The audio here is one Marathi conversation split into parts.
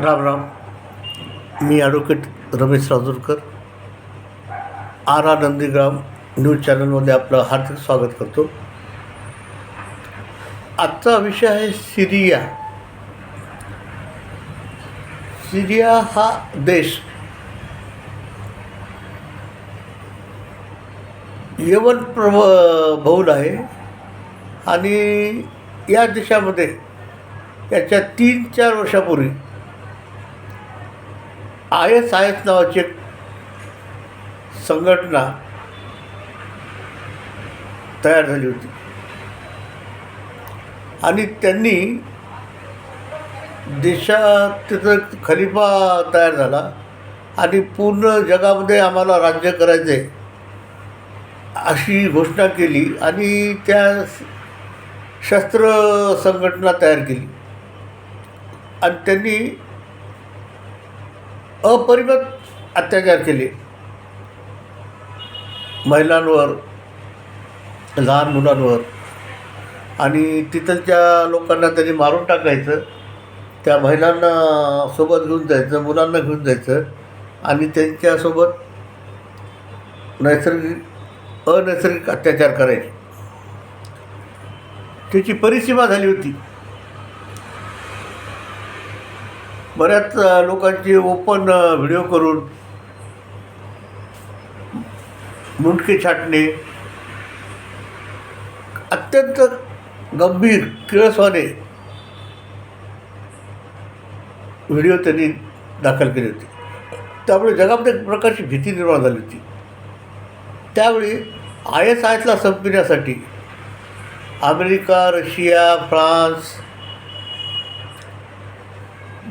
राम राम. मी advocate Ramesh Rajurkar R R Nandigram news चॅनलमध्ये आपलं हार्दिक स्वागत करतो. आजचा विषय आहे सिरिया. सिरिया हा देश यवन बहुल आहे आणि या देशामध्ये याच्या 3-4 वर्षापूर्वी IS नावाची एक संघटना तयार झाली होती आणि त्यांनी देशात तिथं खलिफा तयार झाला आणि पूर्ण जगामध्ये आम्हाला राज्य करायचे अशी घोषणा केली आणि त्या शस्त्र संघटना तयार केली आणि त्यांनी अपरिमित अत्याचार केले महिलांवर, लहान मुलांवर आणि तिथलच्या लोकांना त्यांनी मारून टाकायचं. त्या महिलांना सोबत घेऊन जायचं, मुलांना घेऊन जायचं आणि त्यांच्यासोबत अनैसर्गिक अत्याचार करायचे. त्याची परिसीमा झाली होती. बऱ्याच लोकांची ओपन व्हिडिओ करून मुंडके छाटणे, अत्यंत गंभीर किळसवाणे व्हिडिओ त्यांनी दाखल केले होते. त्यामुळे जगामध्ये एक प्रकारची भीती निर्माण झाली होती. त्यावेळी IS संपविण्यासाठी अमेरिका, रशिया, फ्रान्स,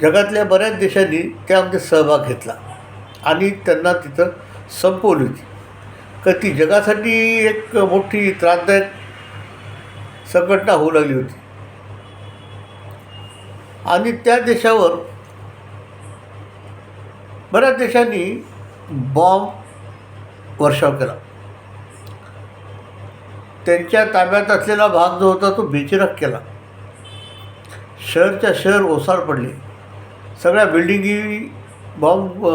जगातल्या बऱ्याच देशांनी त्यामध्ये सहभाग घेतला आणि त्यांना तिथं संपवली होती. का ती जगासाठी एक मोठी त्रासदायक संघटना होऊ लागली होती आणि त्या देशावर बऱ्याच देशांनी बॉम्ब वर्षाव केला. त्यांच्या ताब्यात असलेला भाग जो होता तो बेचिराख केला. शहरच्या शहर ओसाड पडले. सगळ्या बिल्डिंगी बॉम्ब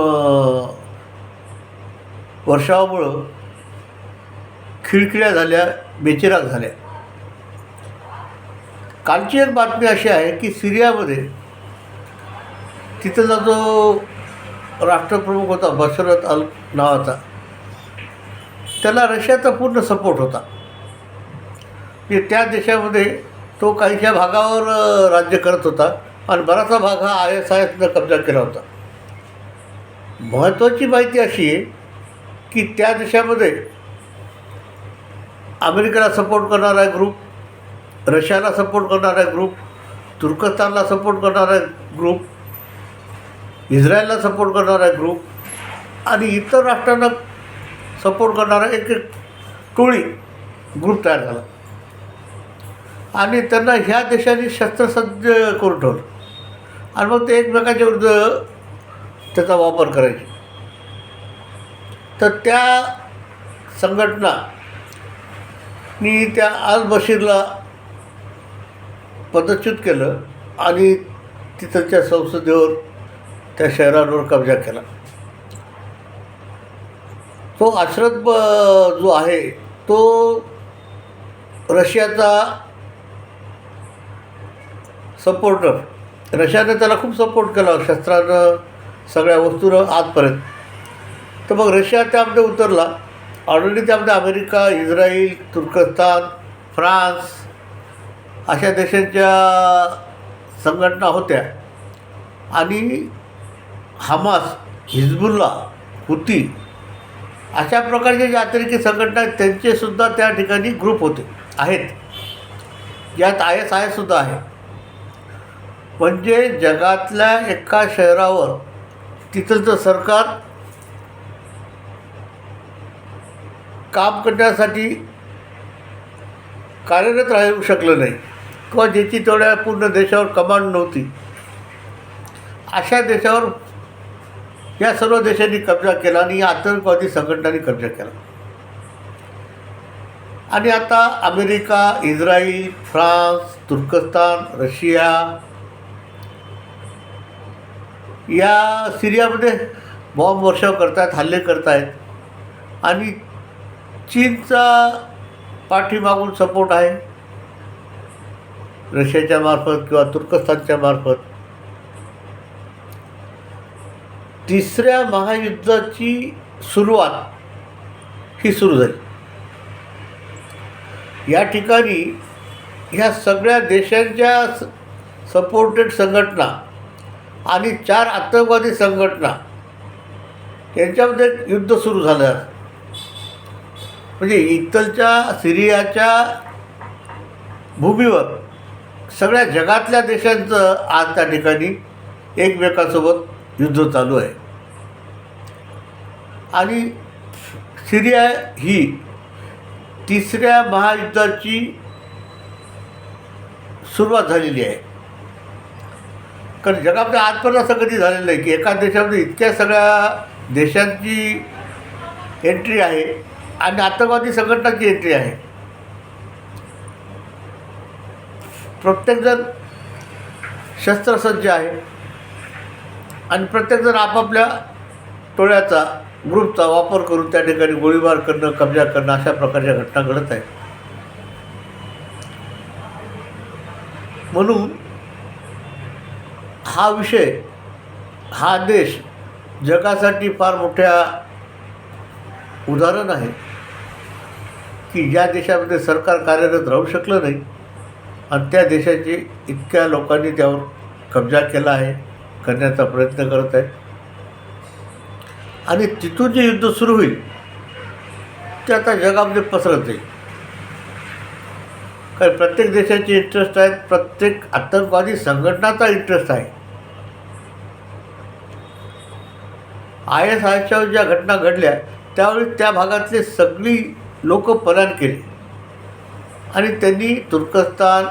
वर्षावामुळं खिळखिळ्या झाल्या, बेचिराख झाल्या. कालची एक बातमी अशी आहे की सिरियामध्ये तिथला जो राष्ट्रप्रमुख होता बशर अल नावाचा, त्याला रशियाचा पूर्ण सपोर्ट होता. म्हणजे त्या देशामध्ये तो काहीशा भागावर राज्य करत होता आणि बराचसा भाग हा ISनं कब्जा केला होता. महत्त्वाची माहिती अशी आहे की त्या देशामध्ये अमेरिकेला सपोर्ट करणारा ग्रुप, रशियाला सपोर्ट करणारा ग्रुप, तुर्कस्तानला सपोर्ट करणारा ग्रुप, इस्रायलला सपोर्ट करणारा ग्रुप आणि इतर राष्ट्रांना सपोर्ट करणारा एक टोळी ग्रुप तयार झाला आणि त्यांना ह्या देशाने शस्त्रसज्ज करून ठेवलं आणि मग ते एकमेकांच्या विरुद्ध त्याचा वापर करायचे. तर त्या संघटनानी त्या अल बशीरला पदच्युत केलं आणि तिथच्या संसदेवर, त्या शहरांवर कब्जा केला. तो अशरफ जो आहे तो रशियाचा सपोर्टर. रशियाने त्याला खूप सपोर्ट केला शस्त्रानं, सगळ्या वस्तूनं आजपर्यंत. तर मग रशिया त्यामध्ये उतरला. ऑलरेडी त्यामध्ये अमेरिका, इस्राईल, तुर्कस्तान, फ्रान्स अशा देशांच्या संघटना होत्या आणि हमास, हिजबुल्ला, हुती अशा प्रकारचे जे अतिरेकी संघटना आहेत त्यांचेसुद्धा त्या ठिकाणी ग्रुप होते आहेत, ज्यात ISसुद्धा आहे. म्हणजे जगातल्या एका शहरावर तिथलचं सरकार काम करण्यासाठी कार्यरत राहू शकलं नाही किंवा ज्याची तेवढ्या पूर्ण देशावर कमांड नव्हती, अशा देशावर या सर्व देशांनी कब्जा केला आणि या आतंकवादी संघटनांनी कब्जा केला. आणि आता अमेरिका, इस्राईल, फ्रान्स, तुर्कस्तान, रशिया या सिरियामध्ये बॉम्ब वर्षाव करतायत, हल्ले करतायत आणि चीनचा पाठीमागून सपोर्ट आहे रशियाच्या मार्फत किंवा तुर्कस्तानच्या मार्फत. तिसऱ्या महायुद्धाची सुरुवात ही सुरू झाली. या ठिकाणी ह्या सगळ्या देशांच्या सपोर्टेड संघटना आणि 4 आतंकवादी संघटना यांच्यामध्ये युद्ध सुरू झालं. म्हणजे इथलच्या सिरियाच्या भूमीवर सगळ्या जगातल्या देशांचं आज त्या ठिकाणी एकमेकांसोबत युद्ध चालू आहे. आणि सिरिया ही तिसऱ्या महायुद्धाची सुरुवात झालेली आहे. कारण जगामध्ये आजपर्यंत असं कधी झालेलं नाही की एका देशामध्ये इतक्या सगळ्या देशांची एंट्री आहे आणि आतंकवादी संघटनाची एंट्री आहे. प्रत्येकजण शस्त्रसज्ज आहे आणि प्रत्येकजण आपापल्या टोळ्याचा, ग्रुपचा वापर करून त्या ठिकाणी गोळीबार करणं, कब्जा करणं अशा प्रकारच्या घटना घडत आहेत. म्हणून हा विषय, हा देश जगासाठी फार मोठ्या उदाहरण आहे की ज्या देशामध्ये सरकार कार्यरत राहू शकलं नाही आणि त्या देशाचे इतक्या लोकांनी त्यावर कब्जा केला आहे, करण्याचा प्रयत्न करत आहे. आणि तिथून जे युद्ध सुरू होईल ते आता जगामध्ये पसरत जाईल. कारण प्रत्येक देशाचे इंटरेस्ट आहेत, प्रत्येक आतंकवादी संघटनाचा इंटरेस्ट आहे. ISISच्या ज्या घटना घडल्या त्यावेळी त्या भागातले सगळी लोक पलायन केले आणि त्यांनी तुर्कस्तान,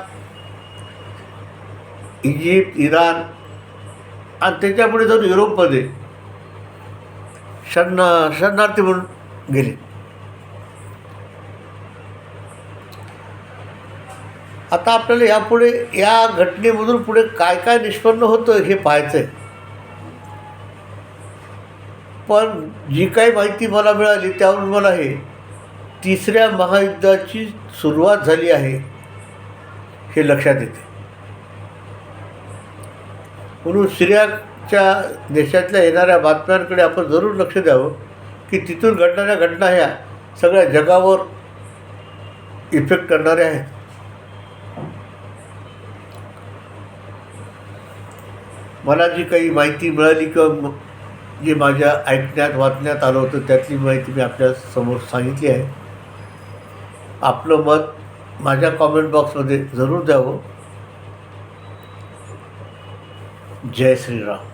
इजिप्त, इराण आणि त्याच्यापुढे जाऊन युरोपमध्ये शरणार्थी म्हणून गेले. आता आपल्याला यापुढे या घटनेमधून पुढे काय काय निष्पन्न होतं हे पाहायचं आहे. पण जी काही माहिती मला मिळाली त्यावरून मला हे तिसऱ्या महायुद्धाची सुरुवात झाली आहे हे लक्षात येते. म्हणून सिरियाच्या देशातल्या येणाऱ्या बातम्यांकडे आपण जरूर लक्ष द्यावं की तिथून घडणाऱ्या घटना ह्या सगळ्या जगावर इफेक्ट करणाऱ्या आहेत. मला जी काही माहिती मिळाली किंवा जे माझ्या ऐकण्यात वाचण्यात आलं होतं त्यातली माहिती मी आपल्या समोर सांगितली आहे. आपलं मत माझ्या कॉमेंट बॉक्समध्ये जरूर द्यावं. जय श्रीराम.